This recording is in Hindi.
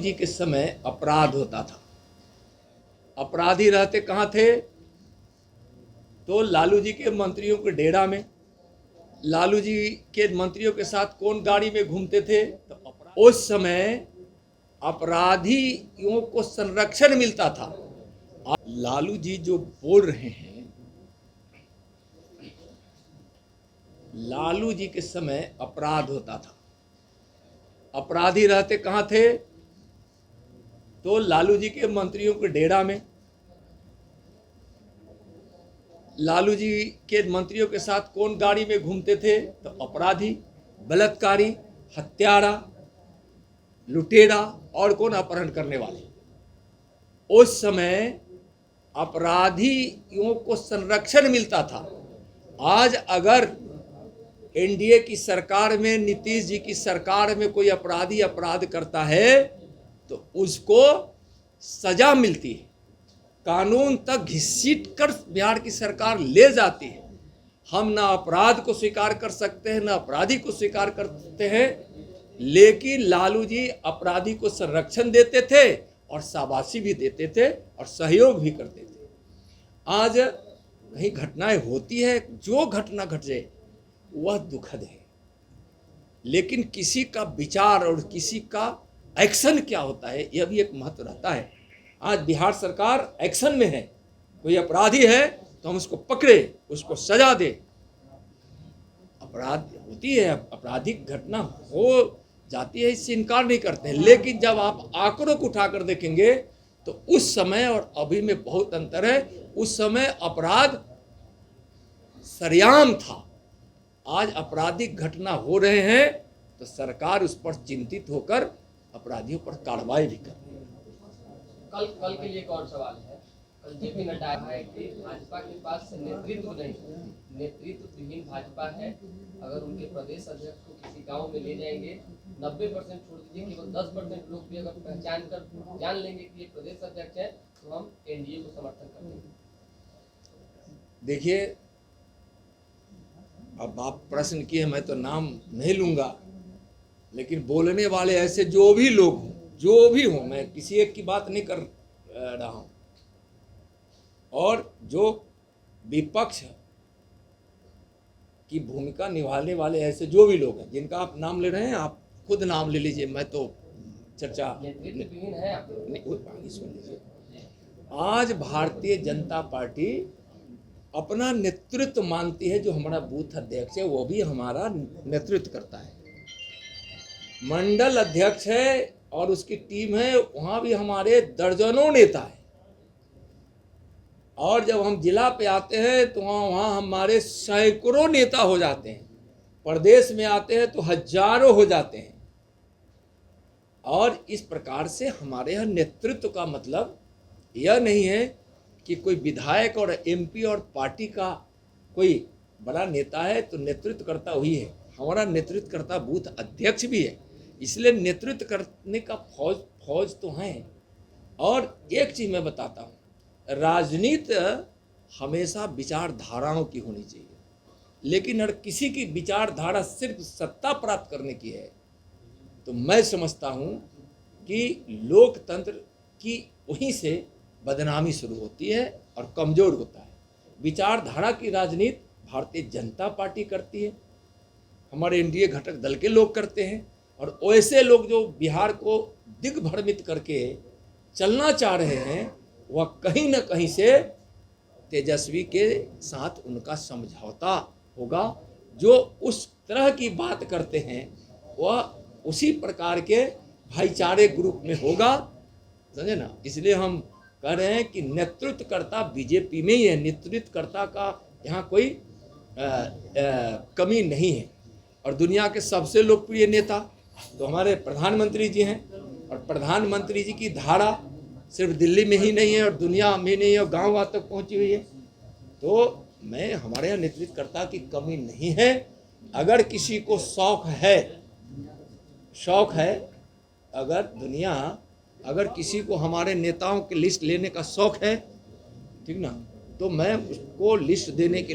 जी के समय अपराध होता था। अपराधी रहते कहाँ थे? तो लालू जी के मंत्रियों के डेरा में। लालू जी के मंत्रियों के साथ कौन गाड़ी में घूमते थे? तो उस समय अपराधियों को संरक्षण मिलता था। लालू जी जो बोल रहे हैं, लालू जी के समय अपराध होता था। अपराधी रहते कहाँ थे? तो लालू जी के मंत्रियों के डेरा में। लालू जी के मंत्रियों के साथ कौन गाड़ी में घूमते थे? तो अपराधी, बलात्कारी, हत्यारा, लुटेरा और कौन अपहरण करने वाले। उस समय अपराधियों को संरक्षण मिलता था। आज अगर एनडीए की सरकार में, नीतीश जी की सरकार में कोई अपराधी अपराध करता है तो उसको सजा मिलती है, कानून तक घसीट कर बिहार की सरकार ले जाती है। हम ना अपराध को स्वीकार कर सकते हैं, ना अपराधी को स्वीकार करते हैं, लेकिन लालू जी अपराधी को संरक्षण देते थे और शाबाशी भी देते थे और सहयोग भी करते थे। आज कहीं घटनाएं होती है, जो घटना घट जाए वह दुखद है, लेकिन किसी का विचार और किसी का एक्शन क्या होता है यह भी एक महत्व रहता है। आज बिहार सरकार एक्शन में है। कोई अपराधी है तो हम उसको पकड़े, उसको सजा दे। अपराध होती है, आपराधिक घटना हो जाती है, इससे इनकार नहीं करते हैं, लेकिन जब आप आंकड़ों को उठाकर देखेंगे तो उस समय और अभी में बहुत अंतर है। उस समय अपराध सरेआम था। आज आपराधिक घटना हो रहे हैं तो सरकार उस पर चिंतित होकर अपराधियों पर कार्रवाई भी कर रही है। कल के लिए कौन सवाल है? कल जेपी नड्डा है कि भाजपा के पास नेतृत्व नहीं, नेतृत्व विहीन भाजपा है। अगर उनके प्रदेश अध्यक्ष को किसी गांव में ले जाएंगे, 90% छोड़ दीजिए, केवल 10% लोग भी अगर पहचान कर जान लेंगे कि ये प्रदेश अध्यक्ष है तो हम एनडीए को समर्थन करेंगे। देखिए, अब आप प्रश्न किए, मैं तो नाम नहीं लूंगा, लेकिन बोलने वाले ऐसे जो भी लोग हों, जो भी हों, मैं किसी एक की बात नहीं कर रहा हूं, और जो विपक्ष की भूमिका निभाने वाले ऐसे जो भी लोग हैं, जिनका आप नाम ले रहे हैं, आप खुद नाम ले लीजिए, मैं तो चर्चा नेतृत्वहीन है। नहीं, सुन लीजिए। आज भारतीय जनता पार्टी अपना नेतृत्व मानती है। जो हमारा बूथ अध्यक्ष है वो भी हमारा नेतृत्व करता है, मंडल अध्यक्ष है और उसकी टीम है, वहाँ भी हमारे दर्जनों नेता है। और जब हम जिला पे आते हैं तो वहाँ हमारे सैकड़ों नेता हो जाते हैं, प्रदेश में आते हैं तो हजारों हो जाते हैं। और इस प्रकार से हमारे यहाँ नेतृत्व का मतलब यह नहीं है कि कोई विधायक और एमपी और पार्टी का कोई बड़ा नेता है तो नेतृत्व करता वही है। हमारा नेतृत्व करता बूथ अध्यक्ष भी है, इसलिए नेतृत्व करने का फौज तो है। और एक चीज़ मैं बताता हूँ, राजनीति हमेशा विचारधाराओं की होनी चाहिए, लेकिन अगर किसी की विचारधारा सिर्फ सत्ता प्राप्त करने की है तो मैं समझता हूँ कि लोकतंत्र की वहीं से बदनामी शुरू होती है और कमज़ोर होता है। विचारधारा की राजनीति भारतीय जनता पार्टी करती है, हमारे एनडीए घटक दल के लोग करते हैं, और वैसे लोग जो बिहार को दिग्भ्रमित करके चलना चाह रहे हैं वह कहीं ना कहीं से तेजस्वी के साथ उनका समझौता होगा। जो उस तरह की बात करते हैं वह उसी प्रकार के भाईचारे ग्रुप में होगा, समझे ना। इसलिए हम कह रहे हैं कि नेतृत्वकर्ता बीजेपी में ही है, नेतृत्वकर्ता का यहाँ कोई कमी नहीं है। और दुनिया के सबसे लोकप्रिय नेता तो हमारे प्रधानमंत्री जी हैं, और प्रधानमंत्री जी की धारा सिर्फ दिल्ली में ही नहीं है और दुनिया में नहीं है और गाँव तक पहुँची हुई है। तो मैं हमारे यहाँ नेतृत्वकर्ता की कमी नहीं है। अगर किसी को शौक है, अगर किसी को हमारे नेताओं की लिस्ट लेने का शौक है, ठीक ना, तो मैं उसको लिस्ट देने के लिए